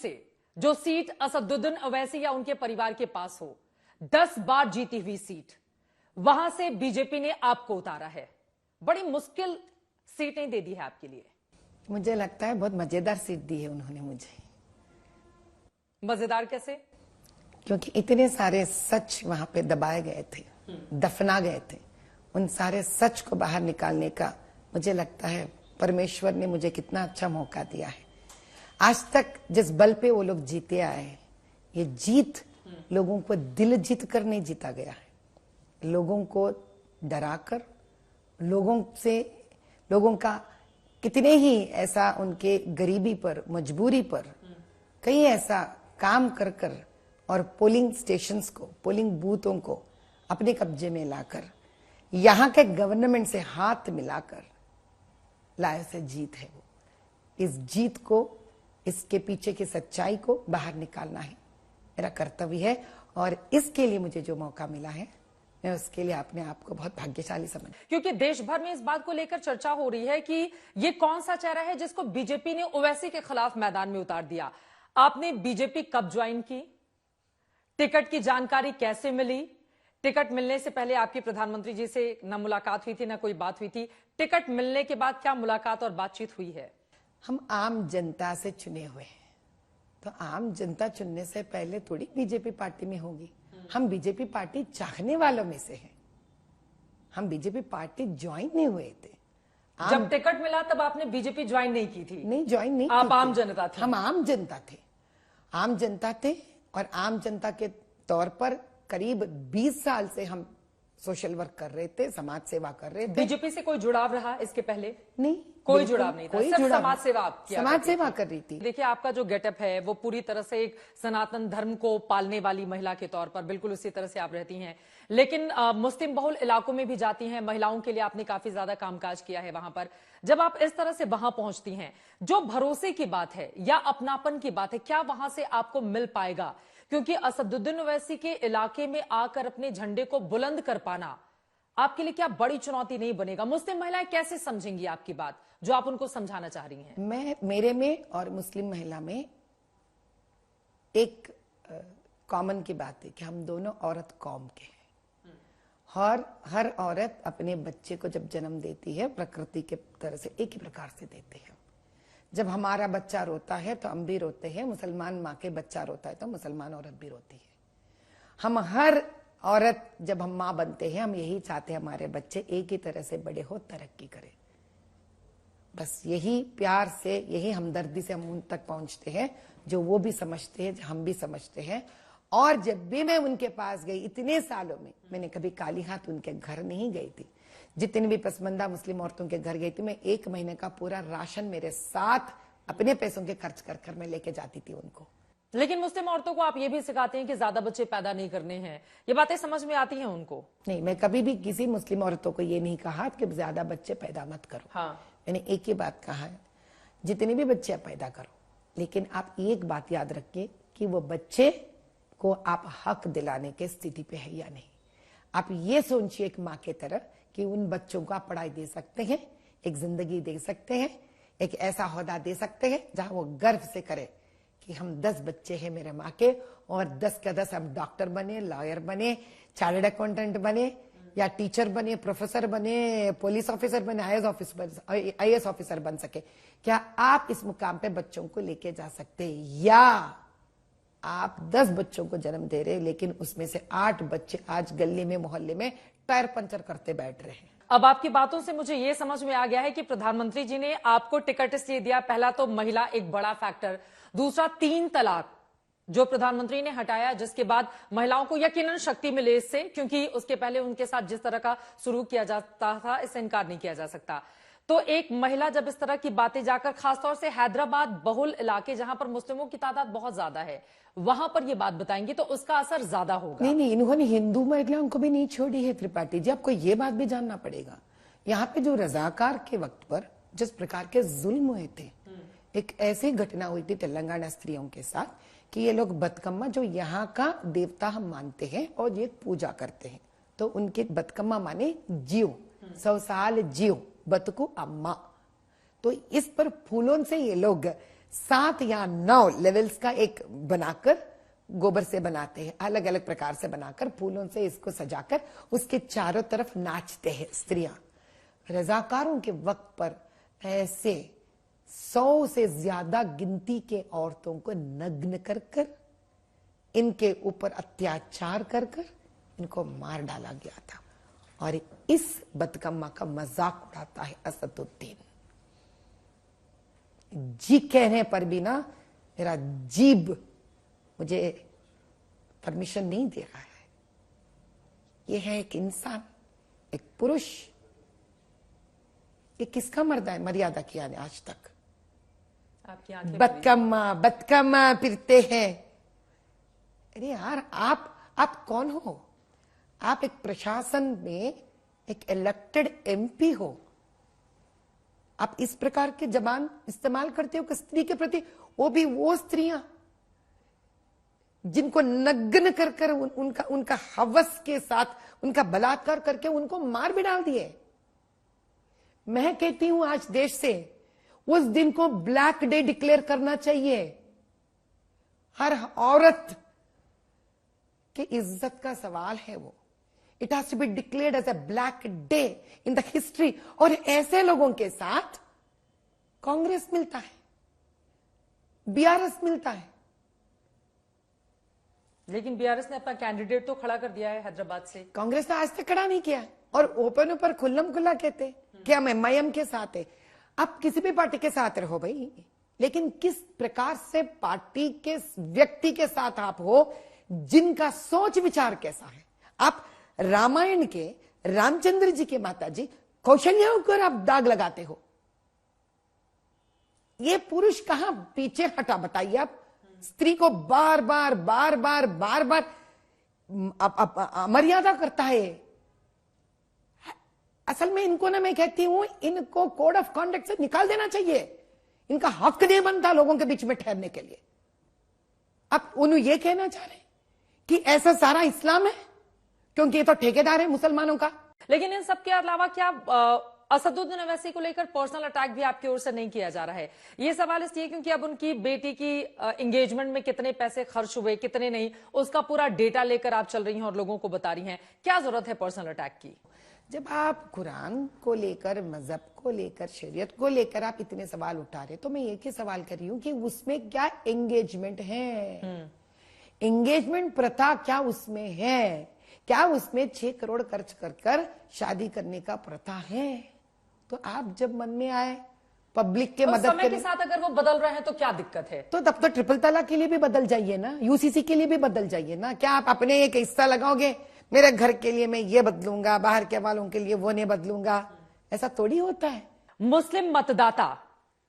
से जो सीट असदुद्दीन ओवैसी या उनके परिवार के पास हो, 10 बार जीती हुई सीट, वहां से बीजेपी ने आपको उतारा है। बड़ी मुश्किल सीटें दे दी है आपके लिए। मुझे लगता है बहुत मजेदार सीट दी है उन्होंने मुझे। मजेदार कैसे? क्योंकि इतने सारे सच वहां पे दबाए गए थे, दफना गए थे। उन सारे सच को बाहर निकालने का मुझे लगता है परमेश्वर ने मुझे कितना अच्छा मौका दिया है। आज तक जिस बल पे वो लोग जीते आए हैं, ये जीत लोगों को दिल जीत कर नहीं जीता गया है। लोगों को डराकर, लोगों का कितने ही ऐसा उनके गरीबी पर, मजबूरी पर कई ऐसा काम कर कर और पोलिंग स्टेशंस को, पोलिंग बूथों को अपने कब्जे में लाकर यहाँ के गवर्नमेंट से हाथ मिलाकर लाए से जीत है वो। इस जीत को, इसके पीछे की सच्चाई को बाहर निकालना है मेरा कर्तव्य है, और इसके लिए मुझे जो मौका मिला है मैं उसके लिए अपने आप को बहुत भाग्यशाली समझ। क्योंकि देश भर में इस बात को लेकर चर्चा हो रही है कि ये कौन सा चेहरा है जिसको बीजेपी ने ओवैसी के खिलाफ मैदान में उतार दिया। आपने बीजेपी कब ज्वाइन की? टिकट की जानकारी कैसे मिली? टिकट मिलने से पहले आपकी प्रधानमंत्री जी से न मुलाकात हुई थी, न कोई बात हुई थी। टिकट मिलने के बाद क्या मुलाकात और बातचीत हुई है? हम आम जनता से चुने हुए हैं, तो आम जनता चुनने से पहले थोड़ी बीजेपी पार्टी में होगी। हम बीजेपी पार्टी चाहने वालों में से हैं। हम बीजेपी पार्टी ज्वाइन नहीं हुए थे। जब टिकट मिला तब आपने बीजेपी ज्वाइन नहीं की थी? नहीं, ज्वाइन नहीं। आप आम जनता थे? हम आम जनता थे, आम जनता थे। और आम जनता के तौर पर करीब 20 साल से हम सोशल वर्क कर रहे थे, समाज सेवा कर रहे थे। बीजेपी से कोई जुड़ाव रहा इसके पहले? नहीं, कोई जुड़ाव नहीं था, सिर्फ समाज सेवा आप किया, समाज सेवा कर रही थी। देखिए, आपका जो गेटअप है वो पूरी तरह से एक सनातन धर्म को पालने वाली महिला के तौर पर बिल्कुल उसी तरह से आप रहती हैं, लेकिन मुस्लिम बहुल इलाकों में भी जाती हैं। महिलाओं के लिए आपने काफी ज्यादा कामकाज किया है वहां पर। जब आप इस तरह से वहां पहुंचती हैं, जो भरोसे की बात है या अपनापन की बात है, क्या वहां से आपको मिल पाएगा? क्योंकि असदुद्दीन ओवैसी के इलाके में आकर अपने झंडे को बुलंद कर पाना आपके लिए क्या बड़ी चुनौती नहीं बनेगा? मुस्लिम महिलाएं कैसे समझेंगी आपकी बात जो आप उनको समझाना चाह रही हैं? मेरे में और मुस्लिम महिला में एक कॉमन की बात है कि हम दोनों औरत कौम के हैं। और हर औरत अपने बच्चे को जब जन्म देती है प्रकृति के तरह से एक ही प्रकार से देते हैं। जब हमारा बच्चा रोता है तो हम भी रोते हैं, मुसलमान माँ के बच्चा रोता है तो मुसलमान औरत भी रोती है। हम हर औरत जब हम माँ बनते हैं, हम यही चाहते हैं हमारे बच्चे एक ही तरह से बड़े हो, तरक्की करें। बस यही प्यार से, यही हमदर्दी से हम उन तक पहुंचते हैं जो वो भी समझते हैं, हम भी समझते हैं। और जब भी मैं उनके पास गई, इतने सालों में मैंने कभी काली हाथ उनके घर नहीं गई थी। जितनी भी पसमंदा मुस्लिम औरतों के घर गई थी, मैं 1 महीने का पूरा राशन मेरे साथ अपने पैसों के खर्च कर कर मैं लेके जाती थी उनको। लेकिन मुस्लिम औरतों को आप ये भी सिखाते हैं कि ज्यादा बच्चे पैदा नहीं करने हैं। ये बातें समझ में आती हैं उनको? नहीं, मैं कभी भी किसी मुस्लिम औरतों को ये नहीं कहा कि ज्यादा बच्चे पैदा मत करो। हाँ। मैंने एक ही बात कहा है, जितने भी बच्चे आप पैदा करो, लेकिन आप एक बात याद रखिए कि वो बच्चे को आप हक दिलाने के स्थिति पे है या नहीं। आप ये सोचिए एक माँ की तरह कि उन बच्चों को आप पढ़ाई दे सकते हैं, एक जिंदगी दे सकते हैं, एक ऐसा ओहदा दे सकते हैं जहां वो गर्व से करे कि हम 10 बच्चे हैं मेरे माँ के, और 10 के 10 हम डॉक्टर बने, लॉयर बने, चार्टर्ड अकाउंटेंट बने, या टीचर बने, प्रोफेसर बने, पुलिस ऑफिसर बने, आईएएस ऑफिसर बन सके। क्या आप इस मुकाम पे बच्चों को लेके जा सकते हैं? या आप 10 बच्चों को जन्म दे रहे हैं, लेकिन उसमें से 8 बच्चे आज गली में, मोहल्ले में टायर पंचर करते बैठ रहे हैं। अब आपकी बातों से मुझे यह समझ में आ गया है कि प्रधानमंत्री जी ने आपको टिकट इसलिए दिया, पहला तो महिला एक बड़ा फैक्टर, दूसरा 3 तलाक जो प्रधानमंत्री ने हटाया, जिसके बाद महिलाओं को यकीनन शक्ति मिले इससे, क्योंकि उसके पहले उनके साथ जिस तरह का सुलूक किया जाता था इससे इनकार नहीं किया जा सकता। तो एक महिला जब इस तरह की बातें जाकर, खासतौर से हैदराबाद बहुल इलाके जहां पर मुस्लिमों की तादाद बहुत ज्यादा है, वहां पर ये बात बताएंगी तो उसका असर ज्यादा होगा। नहीं, इन्होंने हिंदू महिलाओं को भी नहीं छोड़ी है त्रिपाठी जी। आपको ये बात भी जानना पड़ेगा, यहाँ पे जो रजाकार के वक्त पर जिस प्रकार के जुल्म हुए थे, एक ऐसी घटना हुई थी तेलंगाना स्त्रियों के साथ कि ये लोग बतकम्मा, जो यहाँ का देवता हम मानते हैं और ये पूजा करते हैं, तो उनके बतकम्मा माने जियो, 100 साल जियो, बतकू अम्मा। तो इस पर फूलों से ये लोग 7 या 9 लेवल्स का एक बनाकर गोबर से बनाते हैं, अलग अलग प्रकार से बनाकर फूलों से इसको सजाकर उसके चारों तरफ नाचते हैं स्त्रियां। रजाकारों के वक्त पर ऐसे 100 से ज्यादा गिनती के औरतों को नग्न कर कर इनके ऊपर अत्याचार कर कर इनको मार डाला गया था। और इस बदकम्मा का मजाक उड़ाता है असदुद्दीन। जी कहने पर भी ना मेरा जीभ मुझे परमिशन नहीं दे रहा है। ये है एक इंसान, एक पुरुष। ये किसका मर्यादा किया ने आज तक? आपकी आंखें बदकम्मा बदकम्मा फिरते हैं। अरे यार, आप कौन हो? आप एक प्रशासन में एक इलेक्टेड एमपी हो। आप इस प्रकार के जबान इस्तेमाल करते हो कि स्त्री के प्रति, वो भी वो स्त्रियां जिनको नग्न कर कर उनका हवस के साथ उनका बलात्कार करके उनको मार भी डाल दिए। मैं कहती हूं आज देश से उस दिन को ब्लैक डे डिक्लेयर करना चाहिए। हर औरत की इज्जत का सवाल है वो। It has to be declared as a black day in the history. और ऐसे लोगों के साथ कांग्रेस मिलता है, बीआरएस मिलता है। लेकिन बीआरएस ने अपना कैंडिडेट तो खड़ा कर दिया है हैदराबाद से। कांग्रेस ने आज तक खड़ा नहीं किया और ओपन ऊपर खुल्लम खुल्ला कहते कि हम एमआईएम के साथ है। आप किसी भी पार्टी के साथ रहो भाई, लेकिन किस प्रकार से पार्टी के व्यक्ति के साथ आप हो जिनका सोच विचार कैसा है। आप रामायण के रामचंद्र जी के माता जी कौशल्या को आप दाग लगाते हो। ये पुरुष कहां पीछे हटा बताइए आप? स्त्री को बार बार बार बार बार बार मर्यादा करता है। असल में इनको ना, मैं कहती हूं इनको कोड ऑफ कॉन्डक्ट से निकाल देना चाहिए। इनका हक नहीं बनता लोगों के बीच में ठहरने के लिए। अब उन्हें यह कहना चाह रहे कि ऐसा सारा इस्लाम है क्योंकि ये तो ठेकेदार है मुसलमानों का। लेकिन इन सब के अलावा क्या असदुद्दीन ओवैसी को लेकर पर्सनल अटैक भी आपकी ओर से नहीं किया जा रहा है? ये सवाल इसलिए क्योंकि अब उनकी बेटी की एंगेजमेंट में कितने पैसे खर्च हुए, कितने नहीं, उसका पूरा डेटा लेकर आप चल रही हैं और लोगों को बता रही हैं। क्या जरूरत है पर्सनल अटैक की? जब आप कुरान को लेकर, मजहब को लेकर, शरीयत को लेकर आप इतने सवाल उठा रहे, तो मैं एक ही सवाल कर रही हूं कि उसमें क्या एंगेजमेंट है? एंगेजमेंट प्रथा क्या उसमें है? क्या उसमें 6 करोड़ खर्च कर कर शादी करने का प्रथा है? तो आप जब मन में आए पब्लिक के मदद समय के साथ अगर वो बदल रहे हैं तो क्या दिक्कत है? तो तब तो ट्रिपल तलाक के लिए भी बदल जाइए ना, यूसीसी के लिए भी बदल जाइए ना। क्या आप अपने एक हिस्सा लगाओगे, मेरे घर के लिए मैं ये बदलूंगा, बाहर के वालों के लिए वो नहीं बदलूंगा? ऐसा थोड़ी होता है। मुस्लिम मतदाता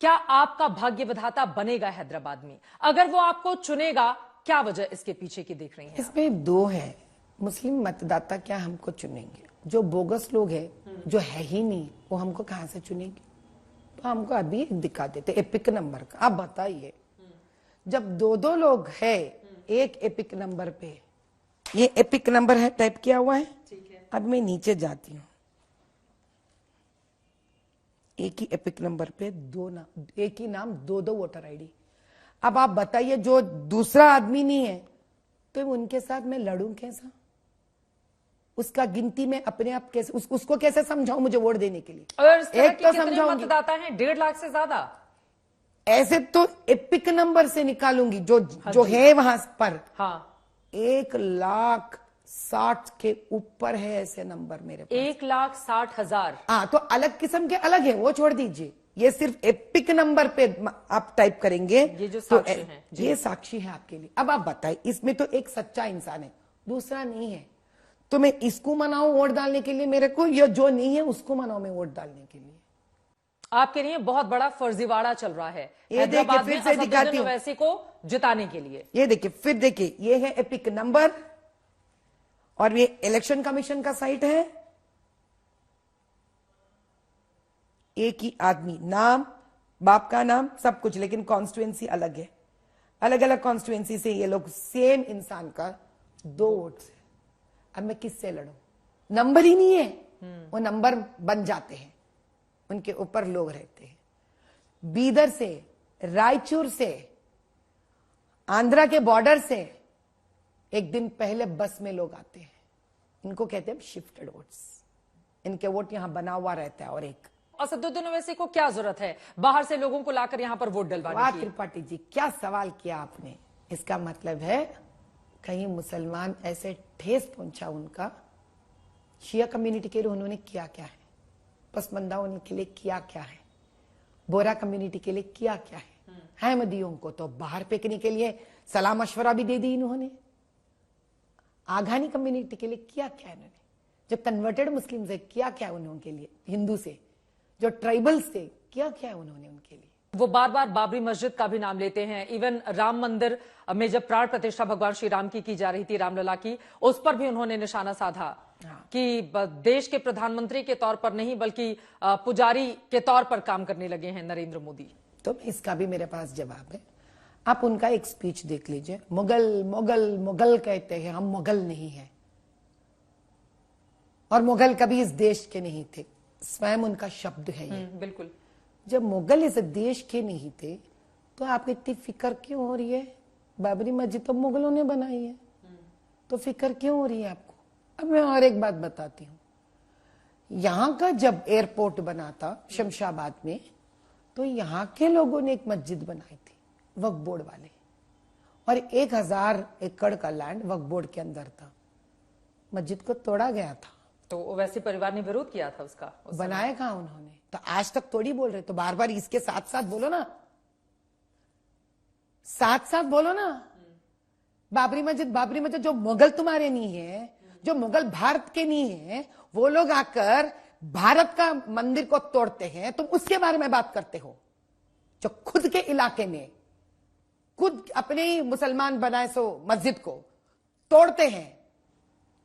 क्या आपका भाग्य विधाता बनेगा हैदराबाद में? अगर वो आपको चुनेगा, क्या वजह इसके पीछे की देख रही हैं? इसमें 2 है। मुस्लिम मतदाता क्या हमको चुनेंगे? जो बोगस लोग हैं, जो है ही नहीं, वो हमको कहां से चुनेंगे? तो हमको अभी एक दिखा देते एपिक नंबर का। आप बताइए, जब 2-2 लोग है एक एपिक नंबर पे, ये एपिक नंबर है, टाइप किया हुआ है। ठीक है। अब मैं नीचे जाती हूं, एक ही एपिक नंबर पे एक ही नाम 2-2 वोटर आईडी। अब आप बताइए, जो दूसरा आदमी नहीं है तो उनके साथ मैं लड़ूं कैसा? उसका गिनती में अपने आप कैसे उसको कैसे समझाऊं मुझे वोट देने के लिए? और इस तरह एक के तो कितने समझाऊंगी, मतदाता हैं? 1.5 लाख से ज्यादा। ऐसे तो एपिक नंबर से निकालूंगी जो है वहां पर। हाँ, 1,60,000 के ऊपर है ऐसे नंबर मेरे पास। 1,60,000। हाँ, तो अलग किस्म के अलग है, वो छोड़ दीजिए। ये सिर्फ एपिक नंबर पे आप टाइप करेंगे, ये जो तो साक्षी हैं, ये साक्षी है आपके लिए। अब आप बताइए, इसमें तो एक सच्चा इंसान है, दूसरा नहीं है। तो मैं इसको मनाऊं वोट डालने के लिए मेरे को, या जो नहीं है उसको मनाऊं मैं वोट डालने के लिए? आपके लिए बहुत बड़ा फर्जीवाड़ा चल रहा है ये देखिए, हैदराबाद फिर में से दिखाती असदुद्दीन हूँ। ओवैसी को जिताने के लिए। ये देखिए, फिर देखिए, ये है एपिक नंबर और ये इलेक्शन कमीशन का साइट है। एक ही आदमी, नाम, बाप का नाम, सब कुछ, लेकिन कॉन्स्टिट्युएंसी अलग है। अलग अलग कॉन्स्टिट्युएंसी से ये लोग सेम इंसान का 2 वोट है। अब मैं किससे लड़ूं? नंबर ही नहीं है, वो नंबर बन जाते हैं, उनके ऊपर लोग रहते हैं। बीदर से रायचूर से, आंध्रा के बॉर्डर से एक दिन पहले बस में लोग आते हैं। इनको कहते हैं शिफ्टेड वोट्स। इनके वोट यहां बना हुआ रहता है। और एक असदुद्दीन ओवैसी को क्या जरूरत है बाहर से लोगों को लाकर यहां पर वोट डलवाने वाह की? त्रिपाठी जी, क्या सवाल किया आपने। इसका मतलब है कहीं मुसलमान ऐसे ठेस पहुंचा उनका, शिया कम्युनिटी के लिए उन्होंने किया क्या है, पसमंदाओं के लिए किया क्या है, बोरा कम्युनिटी के लिए किया क्या है, अहमदियों को तो बाहर फेंकने के लिए सलाह मशवरा भी दे दी इन्होंने, आघानी कम्युनिटी के लिए किया क्या इन्होंने, जो कन्वर्टेड मुस्लिम से किया क्या उनके लिए, हिंदू से, जो ट्राइबल्स से किया क्या उन्होंने उनके लिए। वो बार बार बाबरी मस्जिद का भी नाम लेते हैं। इवन राम मंदिर में जब प्राण प्रतिष्ठा भगवान श्री राम की जा रही थी, रामलला की, उस पर भी उन्होंने निशाना साधा कि देश के प्रधानमंत्री के तौर पर नहीं बल्कि पुजारी के तौर पर काम करने लगे हैं नरेंद्र मोदी। तो इसका भी मेरे पास जवाब है। आप उनका एक स्पीच देख लीजिए। मुगल मुगल मुगल कहते हैं, हम मुगल नहीं हैं और मुगल कभी इस देश के नहीं थे। स्वयं उनका शब्द है ये। बिल्कुल। जब मुगल इस देश के नहीं थे तो आपको इतनी फिक्र क्यों हो रही है? बाबरी मस्जिद तो मुगलों ने बनाई है, तो फिक्र क्यों हो रही है आपको? अब मैं और एक बात बताती हूँ। यहां का जब एयरपोर्ट बना था शमशाबाद में, तो यहां के लोगों ने एक मस्जिद बनाई थी, वक्फ बोर्ड वाले, और 1000 एकड़ का लैंड वक्फ बोर्ड के अंदर था। मस्जिद को तोड़ा गया था। तो ओवैसी परिवार ने विरोध किया था उसका। बनाया कहा उन्होंने? तो आज तक थोड़ी बोल रहे, तो बार बार इसके साथ साथ बोलो ना, साथ साथ बोलो ना। बाबरी मस्जिद जो मुगल तुम्हारे नहीं है, जो मुगल भारत के नहीं है, वो लोग आकर भारत का मंदिर को तोड़ते हैं, तुम उसके बारे में बात करते हो। जो खुद के इलाके में खुद अपने ही मुसलमान बनाए सो मस्जिद को तोड़ते हैं,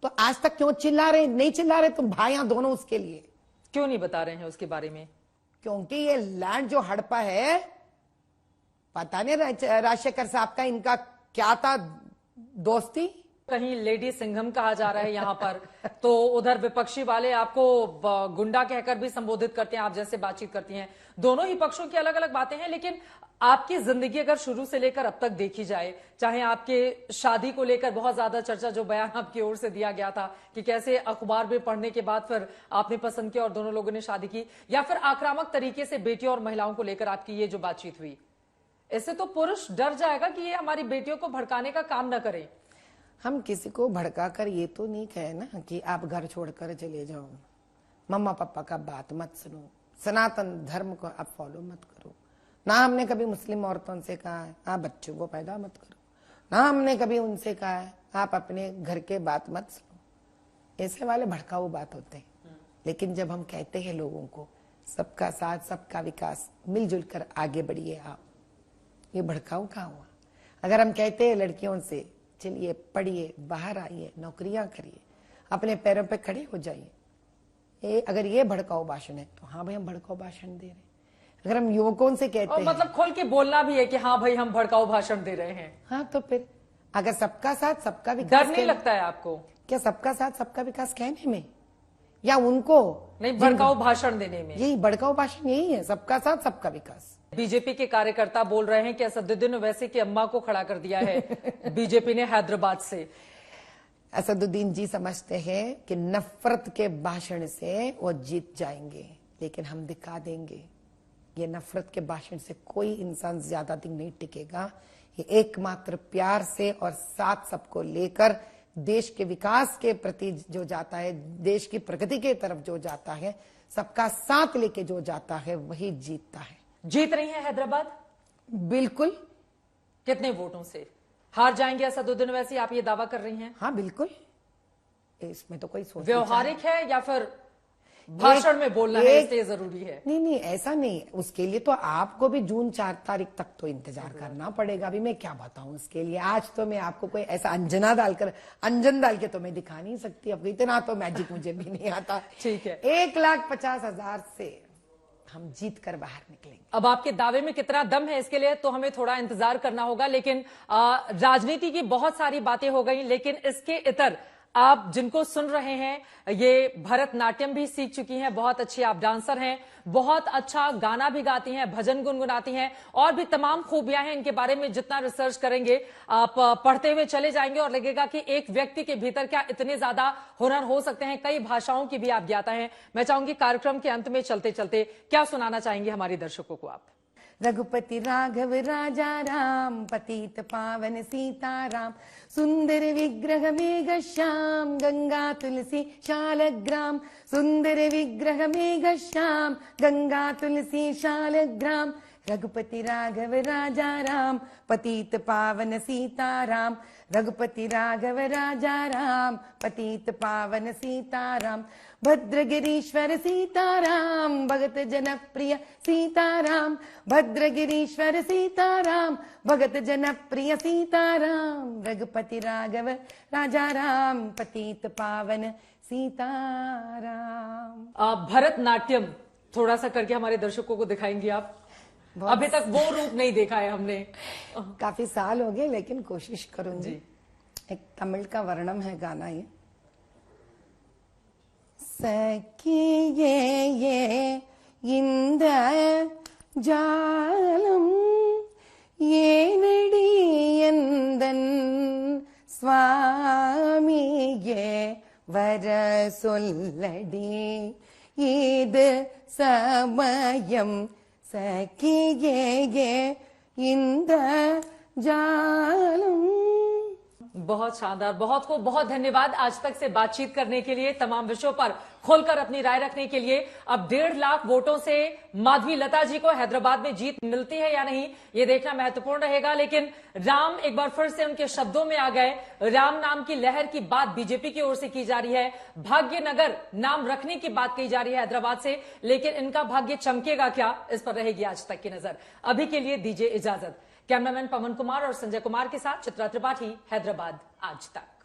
तो आज तक क्यों चिल्ला रहे? नहीं चिल्ला रहे तुम भाइयां दोनों उसके लिए। क्यों नहीं बता रहे हैं उसके बारे में? क्योंकि ये लैंड जो हड़पा है, पता नहीं राजशेखर साहब का इनका क्या था दोस्ती। कहीं लेडी सिंघम कहा जा रहा है यहाँ पर, तो उधर विपक्षी वाले आपको गुंडा कहकर भी संबोधित करते हैं। आप जैसे बातचीत करती हैं, दोनों ही पक्षों की अलग अलग बातें हैं। लेकिन आपकी जिंदगी अगर शुरू से लेकर अब तक देखी जाए, चाहे आपके शादी को लेकर बहुत ज्यादा चर्चा, जो बयान आपकी ओर से दिया गया था कि कैसे अखबार में पढ़ने के बाद फिर आपने पसंद किया और दोनों लोगों ने शादी की, या फिर आक्रामक तरीके से बेटियों और महिलाओं को लेकर आपकी ये जो बातचीत हुई, इससे तो पुरुष डर जाएगा कि ये हमारी बेटियों को भड़काने का काम न करें। हम किसी को भड़काकर ये तो नहीं कहे ना कि आप घर छोड़कर चले जाओ, मम्मा पापा का बात मत सुनो, सनातन धर्म को आप फॉलो मत करो। ना हमने कभी मुस्लिम औरतों से कहा है आप बच्चों को पैदा मत करो, ना हमने कभी उनसे कहा है आप अपने घर के बात मत सुनो। ऐसे वाले भड़काऊ बात होते हैं। लेकिन जब हम कहते हैं लोगों को सबका साथ सबका विकास, मिलजुल कर आगे बढ़िए आप, ये भड़काऊ कहाँ हुआ? अगर हम कहते हैं लड़कियों से चलिए पढ़िए, बाहर आइए, नौकरियां करिए, अपने पैरों पे खड़े हो जाइए, अगर ये भड़काऊ भाषण है तो हाँ भाई हम भड़काऊ भाषण दे रहे हैं। अगर हम युवकों से कहते हैं, मतलब खोल के बोलना भी है कि हाँ भाई हम भड़काऊ भाषण दे रहे हैं, हाँ तो फिर अगर सबका साथ सबका विकास, डर नहीं लगता है आपको? क्या सबका साथ सबका विकास कहने में या उनको नहीं, भड़काऊ भाषण देने में? यही भड़काऊ भाषण यही है, सबका साथ सबका विकास। बीजेपी के कार्यकर्ता बोल रहे हैं कि असदुद्दीन ओवैसी की अम्मा को खड़ा कर दिया है बीजेपी ने हैदराबाद से। असदुद्दीन जी समझते हैं कि नफरत के भाषण से वो जीत जाएंगे, लेकिन हम दिखा देंगे ये नफरत के भाषण से कोई इंसान ज्यादा दिन नहीं टिकेगा। ये एकमात्र प्यार से और साथ सबको लेकर देश के विकास के प्रति जो जाता है, देश की प्रगति के तरफ जो जाता है, सबका साथ लेके जो जाता है, वही जीतता है। जीत रही है हैदराबाद? बिल्कुल। कितने वोटों से हार जाएंगे असदुद्दीन ओवैसी, आप ये दावा कर रही हैं? हाँ बिल्कुल, इसमें तो कोई सोच व्यवहारिक है या फिर भाषण में बोलना है इसलिए जरूरी है? नहीं, ऐसा नहीं। उसके लिए तो आपको भी जून 4 तारीख तक तो इंतजार करना पड़ेगा। अभी मैं क्या बताऊं उसके लिए। आज तो मैं आपको कोई ऐसा अंजन डाल के तो मैं दिखा नहीं सकती। अब इतना तो मैजिक मुझे भी नहीं आता। ठीक है, 1,50,000 से हम जीत कर बाहर निकलेंगे। अब आपके दावे में कितना दम है इसके लिए तो हमें थोड़ा इंतजार करना होगा। लेकिन राजनीति की बहुत सारी बातें हो गई, लेकिन इसके इतर आप जिनको सुन रहे हैं ये भरतनाट्यम भी सीख चुकी हैं, बहुत अच्छी आप डांसर हैं, बहुत अच्छा गाना भी गाती हैं, भजन गुनगुनाती हैं और भी तमाम खूबियां हैं। इनके बारे में जितना रिसर्च करेंगे आप पढ़ते हुए चले जाएंगे और लगेगा कि एक व्यक्ति के भीतर क्या इतने ज्यादा हुनर हो सकते हैं। कई भाषाओं की भी आप ज्ञाता हैं। मैं चाहूंगी कार्यक्रम के अंत में चलते चलते क्या सुनाना चाहेंगे हमारे दर्शकों को आप? रघुपति राघव राजा राम, पतित पावन सीताराम, सुंदर विग्रह मेघ श्याम, गंगा तुलसी शालग्राम, सुंदर विग्रह मेघ श्याम, गंगा तुलसी शालग्राम। रघुपति राघव राजा राम, पतित पावन सीताराम, रघुपति राघव राजा राम, पतित पावन सीताराम। भद्रगिरीश्वर सीताराम, भगत जनप्रिय सीताराम, भद्रगिरीश्वर सीताराम, भगत जनप्रिय सीताराम। रघुपति राघव राजा राम, पतित पावन सीताराम। भरतनाट्यम थोड़ा सा करके हमारे दर्शकों को दिखाएंगे आप? अभी तक वो रूप नहीं देखा है हमने। काफी साल हो गए लेकिन कोशिश करूंगी। एक तमिल का वर्णम है गाना ये। सखिये इंद जालम येनडी यंदन स्वामिये वर सोल्लडी इदु समयम सखिये इंद जालम। बहुत शानदार, बहुत धन्यवाद आज तक से बातचीत करने के लिए, तमाम विषयों पर खोलकर अपनी राय रखने के लिए। अब 1.5 लाख वोटों से माधवी लता जी को हैदराबाद में जीत मिलती है या नहीं, ये देखना महत्वपूर्ण रहेगा। लेकिन राम एक बार फिर से उनके शब्दों में आ गए। राम नाम की लहर की बात बीजेपी की ओर से की जा रही है, भाग्यनगर नाम रखने की बात कही जा रही है हैदराबाद से, लेकिन इनका भाग्य चमकेगा क्या, इस पर रहेगी आज तक की नजर। अभी के लिए दीजिए इजाजत। कैमरामैन पवन कुमार और संजय कुमार के साथ चित्रा त्रिपाठी, हैदराबाद आज तक।